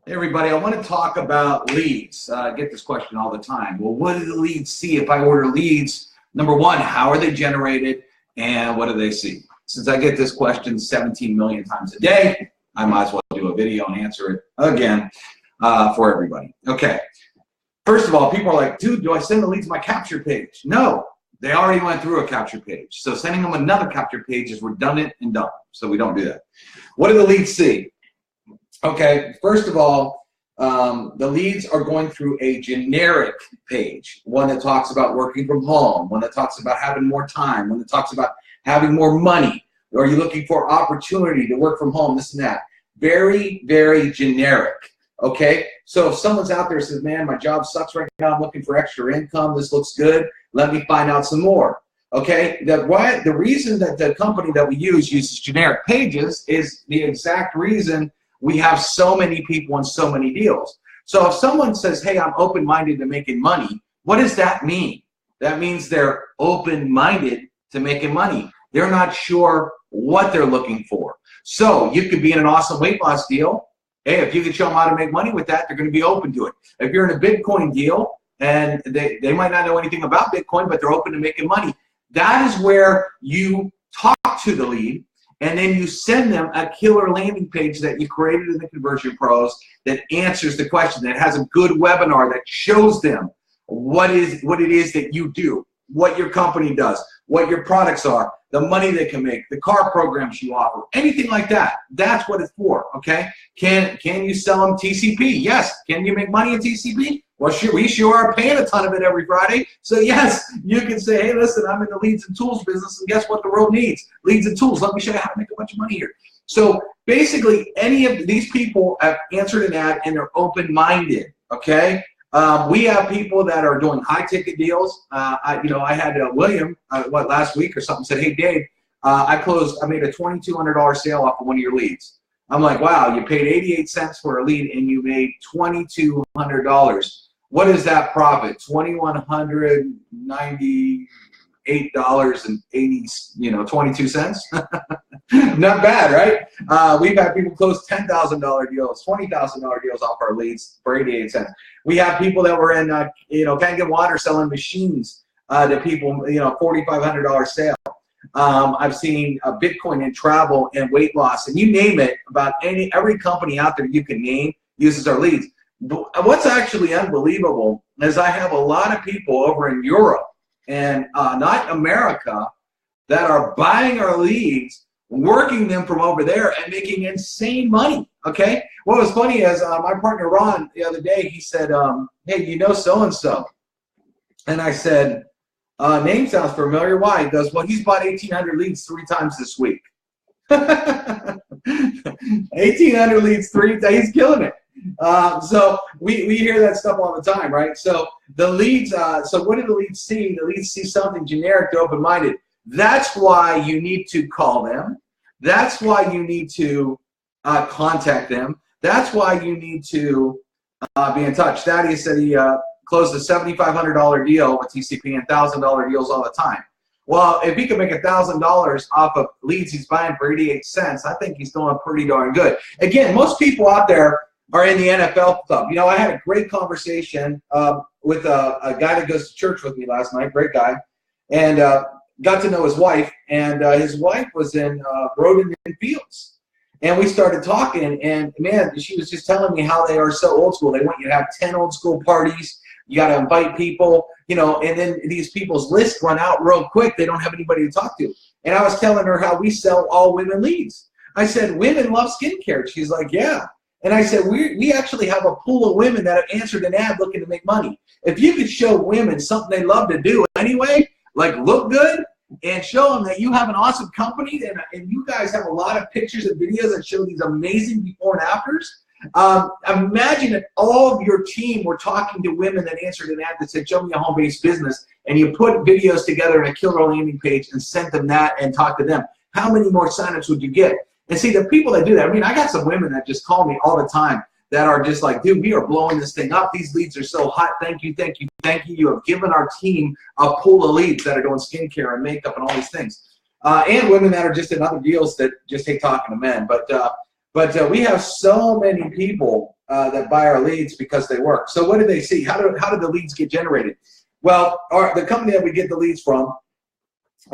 Hey everybody, I want to talk about leads. I get this question all the time. Well, what do the leads see if I order leads? Number one, how are they generated and what do they see? Since I get this question 17 million times a day, I might as well do a video and answer it again for everybody. Okay, first of all, people are like, dude, do I send the leads to my capture page? No, they already went through a capture page. So sending them another capture page is redundant and dumb. So we don't do that. What do the leads see? Okay, first of all, the leads are going through a generic page, one that talks about working from home, one that talks about having more time, one that talks about having more money, or you're looking for opportunity to work from home, this and that. Very, very generic, okay? So if someone's out there and says, man, my job sucks right now, I'm looking for extra income, this looks good, let me find out some more. Okay, the reason that the company that we use uses generic pages is the exact reason we have so many people and so many deals. So if someone says, hey, I'm open-minded to making money, what does that mean? That means they're open-minded to making money. They're not sure what they're looking for. So you could be in an awesome weight loss deal. Hey, if you can show them how to make money with that, they're going to be open to it. If you're in a Bitcoin deal and they might not know anything about Bitcoin, but they're open to making money, that is where you talk to the lead. And then you send them a killer landing page that you created in the Conversion Pros that answers the question, that has a good webinar that shows them what it is that you do, what your company does, what your products are, the money they can make, the car programs you offer, anything like that. That's what it's for, okay? Can you sell them TCP? Yes. Can you make money in TCP? Well, sure, we sure are paying a ton of it every Friday. So yes, you can say, hey, listen, I'm in the leads and tools business, and guess what the world needs? Leads and tools. Let me show you how to make a bunch of money here. So basically, any of these people have answered an ad and they're open-minded, okay? We have people that are doing high-ticket deals. I had William, last week or something, said, hey, Dave, I made a $2,200 sale off of one of your leads. I'm like, wow, you paid 88 cents for a lead and you made $2,200. What is that profit? $2,198.80, 22 cents. Not bad, right? We've had people close $10,000 deals, $20,000 deals off our leads for 88 cents. We have people that were in, Can't Get Water selling machines to people, $4,500 sale. I've seen Bitcoin and travel and weight loss, and you name it. About every company out there you can name uses our leads. What's actually unbelievable is I have a lot of people over in Europe and not America that are buying our leads, working them from over there, and making insane money. Okay. What was funny is my partner Ron the other day, he said, hey, you know so-and-so? And I said, name sounds familiar. Why? He goes, well, he's bought 1,800 leads 3 times this week. 1,800 leads 3 times. He's killing it. So we hear that stuff all the time, right? So the leads, so what do the leads see? The leads see something generic, they're open-minded. That's why you need to call them. That's why you need to contact them. That's why you need to be in touch. Thaddeus said he closed a $7,500 deal with TCP and $1,000 deals all the time. Well, if he can make $1,000 off of leads he's buying for 88 cents, I think he's doing pretty darn good. Again, most people out there are in the NFL club. I had a great conversation with a guy that goes to church with me last night, great guy, and got to know his wife, and his wife was in Roden and Fields. And we started talking, and man, she was just telling me how they are so old school. They want you to have 10 old school parties. You got to invite people, and then these people's lists run out real quick. They don't have anybody to talk to. And I was telling her how we sell all women leads. I said, women love skincare. She's like, yeah. And I said, we actually have a pool of women that have answered an ad looking to make money. If you could show women something they love to do anyway, like look good, and show them that you have an awesome company, and you guys have a lot of pictures and videos that show these amazing before and afters. Imagine if all of your team were talking to women that answered an ad that said, show me a home-based business, and you put videos together in a killer landing page and sent them that and talked to them. How many more signups would you get? And see, the people that do that, I mean, I got some women that just call me all the time that are just like, dude, we are blowing this thing up. These leads are so hot. Thank you, thank you, thank you. You have given our team a pool of leads that are doing skincare and makeup and all these things. And women that are just in other deals that just hate talking to men. But we have so many people that buy our leads because they work. So what do they see? How do the leads get generated? Well, the company that we get the leads from,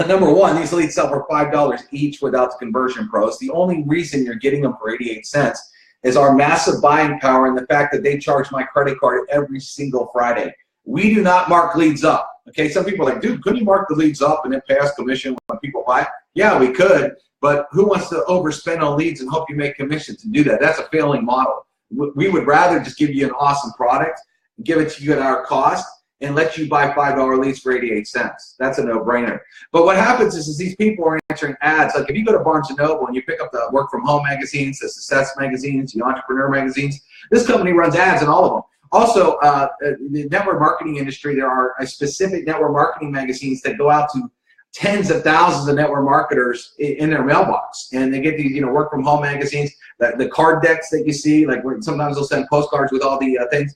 number one, these leads sell for $5 each without the conversion pros. The only reason you're getting them for 88 cents is our massive buying power and the fact that they charge my credit card every single Friday. We do not mark leads up. Okay, some people are like, dude, couldn't you mark the leads up and then pay us commission when people buy? Yeah, we could, but who wants to overspend on leads and hope you make commission to do that? That's a failing model. We would rather just give you an awesome product, give it to you at our cost, and let you buy $5 leads for 88 cents. That's a no-brainer. But what happens is these people are answering ads. Like if you go to Barnes & Noble and you pick up the work from home magazines, the success magazines, the entrepreneur magazines, this company runs ads in all of them. Also, the network marketing industry, there are specific network marketing magazines that go out to tens of thousands of network marketers in their mailbox. And they get these, work from home magazines, the card decks that you see, like sometimes they'll send postcards with all the things.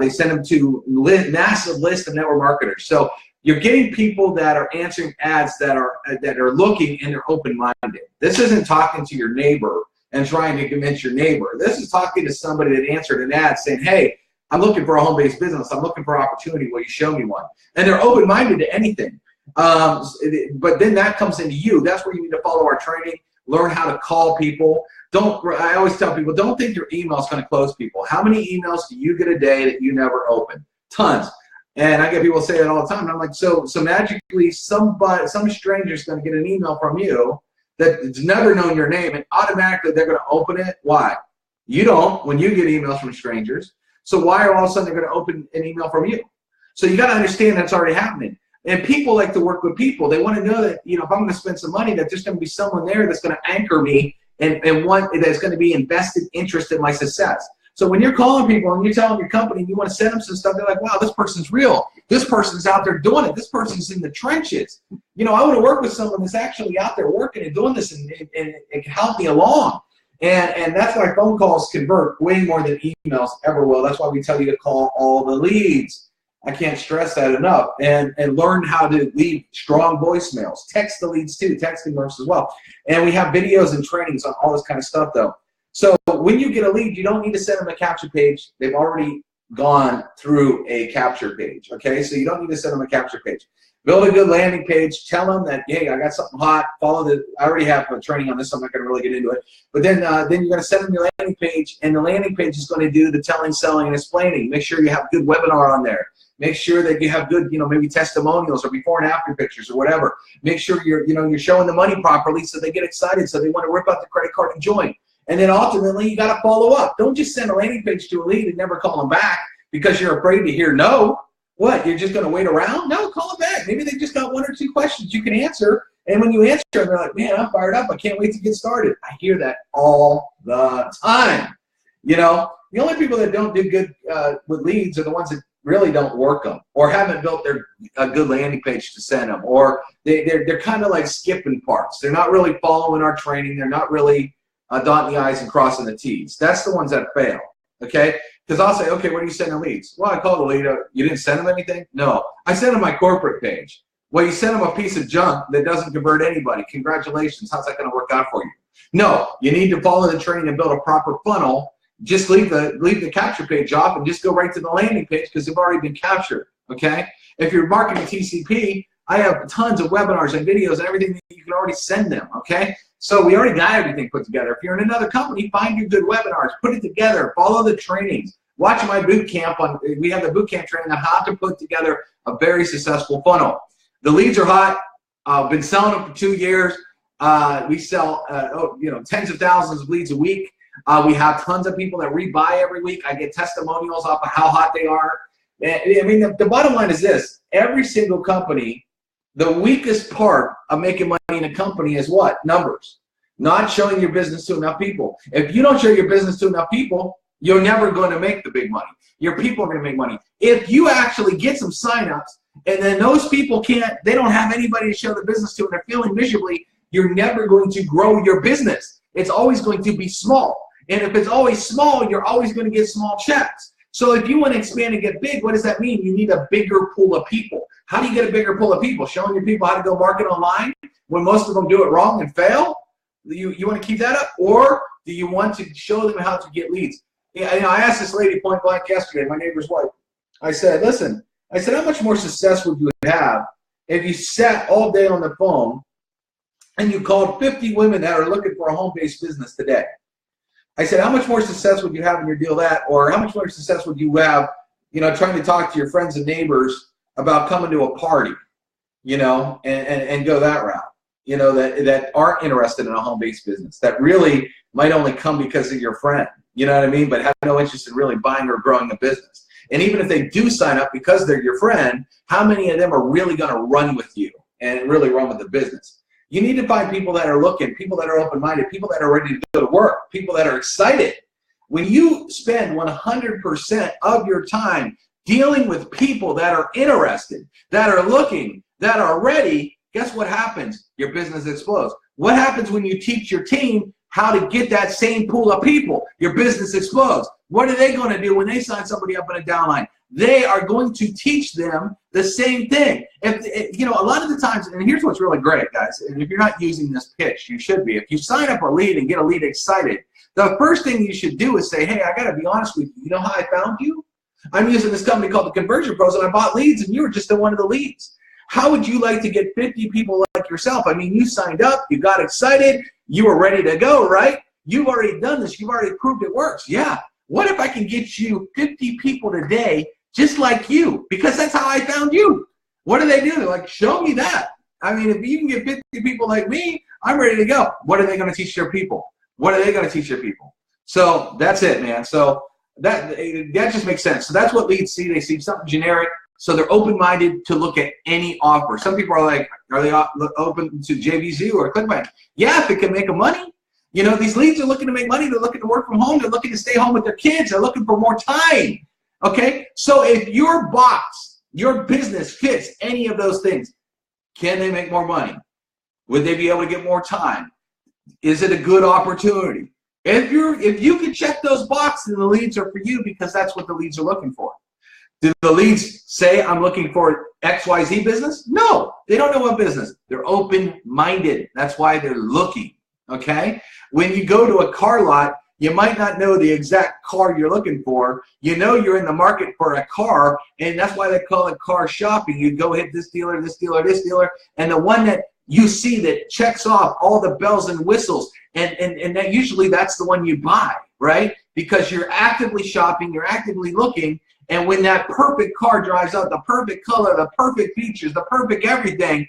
They send them to massive list of network marketers. So you're getting people that are answering ads that are looking and they're open-minded. This isn't talking to your neighbor and trying to convince your neighbor. This is talking to somebody that answered an ad saying, hey, I'm looking for a home-based business. I'm looking for an opportunity. Will you show me one? And they're open-minded to anything. But then that comes into you. That's where you need to follow our training, learn how to call people. I always tell people, don't think your email is going to close people. How many emails do you get a day that you never open? Tons. And I get people say it all the time. And I'm like, so magically some stranger is going to get an email from you that's never known your name, and automatically they're going to open it. Why? You don't when you get emails from strangers. So why are all of a sudden they're going to open an email from you? So you got to understand that's already happening. And people like to work with people. They want to know that, if I'm going to spend some money, that there's going to be someone there that's going to anchor me and one that's going to be invested interest in my success. So when you're calling people and you tell them your company and you want to send them some stuff, they're like, wow, this person's real. This person's out there doing it. This person's in the trenches. I want to work with someone that's actually out there working and doing this and it can help me along. And that's why phone calls convert way more than emails ever will. That's why we tell you to call all the leads. I can't stress that enough. And learn how to leave strong voicemails. Text the leads too. Texting works as well. And we have videos and trainings on all this kind of stuff though. So when you get a lead, you don't need to send them a capture page. They've already gone through a capture page. Okay, so you don't need to send them a capture page. Build a good landing page. Tell them that, hey, I got something hot. Follow I already have a training on this, so I'm not going to really get into it. But then you're going to send them your landing page, and the landing page is going to do the telling, selling, and explaining. Make sure you have a good webinar on there. Make sure that you have good, maybe testimonials or before and after pictures or whatever. Make sure you're showing the money properly so they get excited, so they want to rip out the credit card and join. And then ultimately, you got to follow up. Don't just send a landing page to a lead and never call them back because you're afraid to hear no. What, you're just going to wait around? No, call them back. Maybe they just got one or two questions you can answer. And when you answer, they're like, man, I'm fired up. I can't wait to get started. I hear that all the time. The only people that don't do good with leads are the ones that really don't work them or haven't built a good landing page to send them. Or they're kind of like skipping parts. They're not really following our training. They're not really dotting the I's and crossing the T's. That's the ones that fail, okay? Because I'll say, okay, what are you sending leads? Well, I called the lead. You didn't send them anything? No. I sent them my corporate page. Well, you sent them a piece of junk that doesn't convert anybody. Congratulations. How's that going to work out for you? No. You need to follow the training and build a proper funnel. Just leave the capture page off and just go right to the landing page because they've already been captured, okay? If you're marketing TCP, I have tons of webinars and videos and everything that you can already send them, okay? So we already got everything put together. If you're in another company, find your good webinars, put it together, follow the trainings. Watch my boot camp. We have the boot camp training on how to put together a very successful funnel. The leads are hot. I've been selling them for 2 years. We sell tens of thousands of leads a week. We have tons of people that rebuy every week. I get testimonials off of how hot they are. I mean, the bottom line is this. Every single company, the weakest part of making money in a company is what? Numbers. Not showing your business to enough people. If you don't show your business to enough people, you're never going to make the big money. Your people are going to make money. If you actually get some signups and then those people they don't have anybody to show the business to and they're feeling miserably, you're never going to grow your business. It's always going to be small. And if it's always small, you're always going to get small checks. So if you want to expand and get big, what does that mean? You need a bigger pool of people. How do you get a bigger pool of people? Showing your people how to go market online when most of them do it wrong and fail? You want to keep that up? Or do you want to show them how to get leads? Yeah, I asked this lady point blank yesterday, my neighbor's wife. I said, listen, I said, how much more success would you have if you sat all day on the phone and you called 50 women that are looking for a home-based business today? I said, how much more success would you have in your deal that, or how much more success would you have, trying to talk to your friends and neighbors about coming to a party, and go that route, that aren't interested in a home-based business, that really might only come because of your friend, you know what I mean, but have no interest in really buying or growing a business. And even if they do sign up because they're your friend, how many of them are really going to run with you and really run with the business? You need to find people that are looking, people that are open-minded, people that are ready to go to work, people that are excited. When you spend 100% of your time dealing with people that are interested, that are looking, that are ready, guess what happens? Your business explodes. What happens when you teach your team how to get that same pool of people? Your business explodes. What are they going to do when they sign somebody up in a downline? They are going to teach them the same thing. If, a lot of the times, and here's what's really great, guys, and if you're not using this pitch, you should be. If you sign up a lead and get a lead excited, the first thing you should do is say, hey, I got to be honest with you. You know how I found you? I'm using this company called the Conversion Pros, and I bought leads, and you were just one of the leads. How would you like to get 50 people like yourself? I mean, you signed up, you got excited, you were ready to go, right? You've already done this. You've already proved it works. Yeah. What if I can get you 50 people today just like you? Because that's how I found you. What do? They're like, show me that. I mean, if you can get 50 people like me, I'm ready to go. What are they going to teach their people? What are they going to teach their people? So that's it, man. So that just makes sense. So that's what leads see. They see something generic. So they're open-minded to look at any offer. Some people are like, are they open to JVZoo or ClickBank? Yeah, if it can make them money. These leads are looking to make money. They're looking to work from home. They're looking to stay home with their kids. They're looking for more time. Okay? So if your box, your business fits any of those things, can they make more money? Would they be able to get more time? Is it a good opportunity? If you can check those boxes, then the leads are for you, because that's what the leads are looking for. Do the leads say, I'm looking for XYZ business? No, they don't know what business. They're open-minded. That's why they're looking, okay? When you go to a car lot, you might not know the exact car you're looking for. You know you're in the market for a car, and that's why they call it car shopping. You go hit this dealer, this dealer, this dealer, and the one that you see that checks off all the bells and whistles, and that usually that's the one you buy, right? Because you're actively shopping, you're actively looking, and when that perfect car drives up, the perfect color, the perfect features, the perfect everything,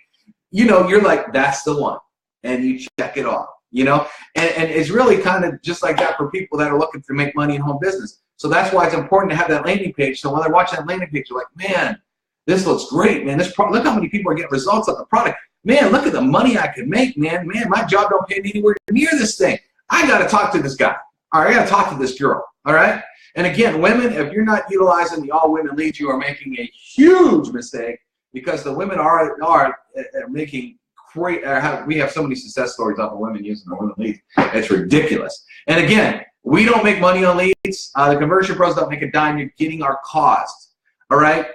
you're like, that's the one. And you check it off, and it's really kind of just like that for people that are looking to make money in home business. So that's why it's important to have that landing page. So when they're watching that landing page, you're like, man, this looks great, man. Look how many people are getting results on the product. Man, look at the money I could make, man. Man, my job don't pay me anywhere near this thing. I got to talk to this guy. All right, I got to talk to this girl. All right? And again, women, if you're not utilizing the all-women leads, you are making a huge mistake, because the women are making great. We have so many success stories off of women using the women leads. It's ridiculous. And again, we don't make money on leads. The Conversion Pros don't make a dime. You're getting our cost. All right?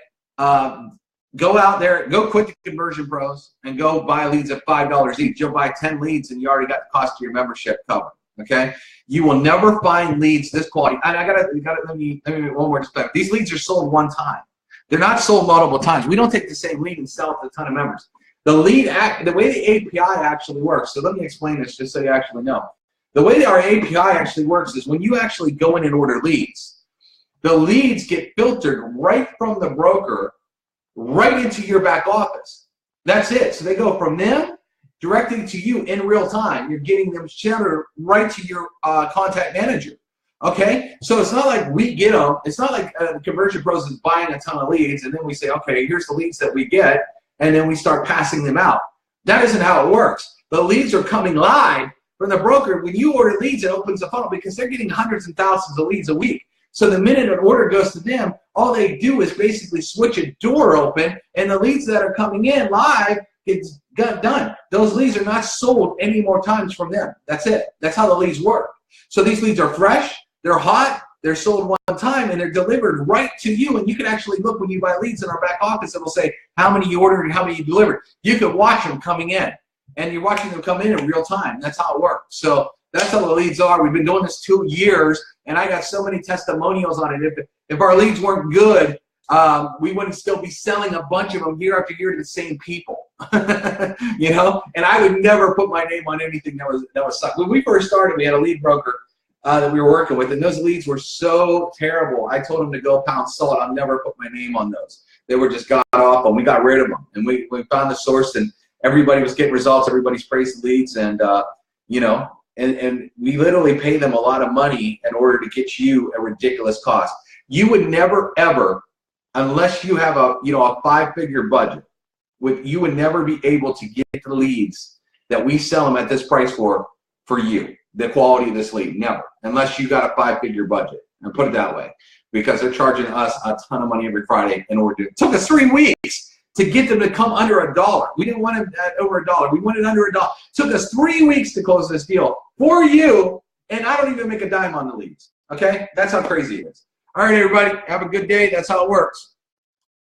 Go out there, go quit the Conversion Pros, and go buy leads at $5 each. You'll buy 10 leads, and you already got the cost of your membership covered. Okay? You will never find leads this quality. And let me one more disclaimer. These leads are sold one time. They're not sold multiple times. We don't take the same lead and sell it to a ton of members. The way the API actually works, so let me explain this just so you actually know. The way our API actually works is when you actually go in and order leads, the leads get filtered right from the broker right into your back office. That's it. So they go from them directly to you in real time. You're getting them shared right to your contact manager. Okay? So it's not like we get them. It's not like Conversion Pros is buying a ton of leads, and then we say, okay, here's the leads that we get, and then we start passing them out. That isn't how it works. The leads are coming live from the broker. When you order leads, it opens the funnel, because they're getting hundreds and thousands of leads a week. So the minute an order goes to them, all they do is basically switch a door open, and the leads that are coming in live, it's done. Those leads are not sold any more times from them. That's it. That's how the leads work. So these leads are fresh, they're hot, they're sold one time, and they're delivered right to you. And you can actually look when you buy leads in our back office, it'll say how many you ordered and how many you delivered. You can watch them coming in, and you're watching them come in real time. That's how it works. So that's how the leads are. We've been doing this 2 years, and I got so many testimonials on it. If our leads weren't good, we wouldn't still be selling a bunch of them year after year to the same people. You know, and I would never put my name on anything that was suck. When we first started, we had a lead broker that we were working with, and those leads were so terrible. I told him to go pound salt. I'll never put my name on those. They were just god awful. We got rid of them, and we found the source, and everybody was getting results. Everybody's praised the leads, and you know, and we literally pay them a lot of money in order to get you a ridiculous cost. You would never ever, unless you have a a 5-figure budget, you would never be able to get the leads that we sell them at this price for you. The quality of this lead, never, unless you got a 5-figure budget. And put it that way, because they're charging us a ton of money every Friday in order to. It took us 3 weeks to get them to come under $1. We didn't want it at over $1. We wanted under $1. It took us 3 weeks to close this deal for you, and I don't even make a dime on the leads. Okay, that's how crazy it is. All right, everybody, have a good day. That's how it works.